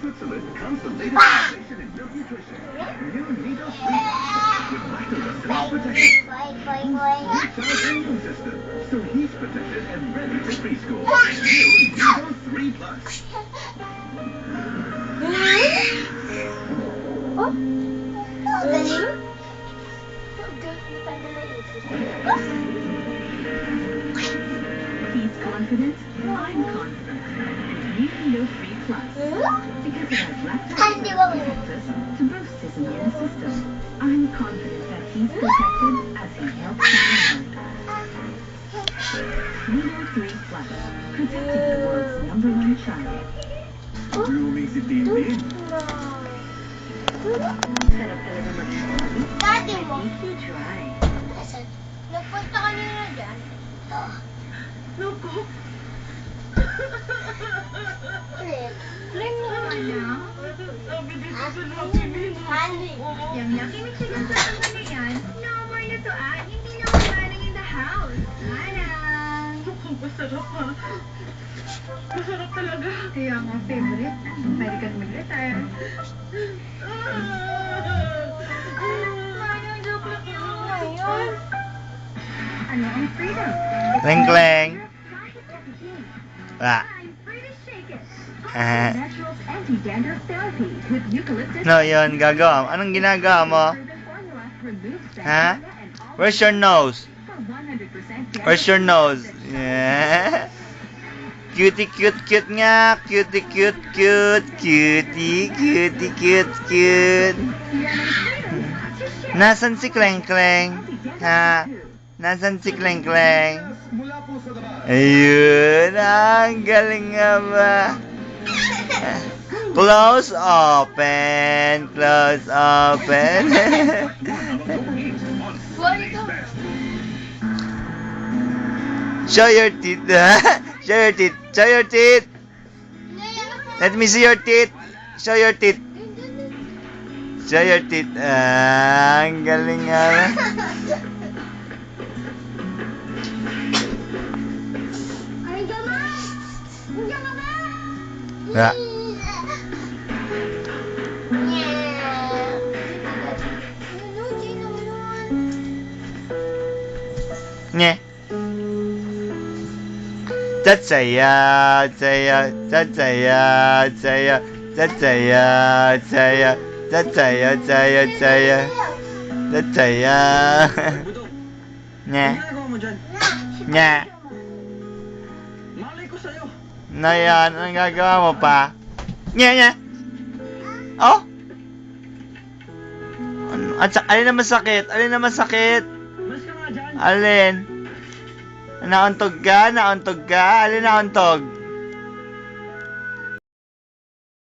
Switzerland comes the latest innovation in milk nutrition. New Nido Sweet with lactose protection. Child's immune system, so he's protected and ready for preschool. New Nido 3 Plus. He's confident, I'm confident. New Nido 3 Plus. Because it has lactose protectors to boost his immune system. I'm confident that he's protected as he helps me learn. Nido 3 Plus. Protecting the world's #1 child. Blooming si Tintin. Sarap talaga mag-shawty. Daddy mo. Make you try. Nagpunta kanina dyan. Naku! Ring mo na. Sabi dito sa Lucky Me. Honey. Yung Lucky Me chicken sa tanda na yan, no more na to hindi na umalang in the house. Manang! Masarap ha. Masarap talaga. Kaya nga favorite, pwede ka mag-retire. Manang, joke lang yun. Ngayon. Ano ang freedom? Kleng-kleng. Ah. I'm free to shake it. Naturals anti-dandruff therapy with eucalyptus. No, yun, gagawa. Anong ginagawa mo? Formula removes Ha? bacteria and all Where's your nose? for 100% Where's your nose? Yeah. Cutie cute cute nga. Cutie cute cute. Cutie cutie cute cute. Nasaan si Kleng Kleng? Ha? Nasaan si Kleng Kleng? Ayun, ang galing nga ba? Close open. Close open. Show your teeth. Show your teeth. Show your teeth. Let me see your teeth. Show your teeth. Show your teeth. Ang galing nga ba? Ay, gamay! Diyan ka ba? Ah. Nye. Tatsaya, tsaya, tatsaya, tsaya, tatsaya, tsaya, tatsaya, tsaya, tsaya, tatsaya. Nye. Ginagawa mo dyan? Nye. Malay ko sa'yo. Na yan, anong gagawa mo pa? Nye, nye. Oh? Ano? Alin na masakit? Alin na masakit? Mas ka nga dyan. Alin? Nauntog ka? Nauntog ka? Alin nauntog?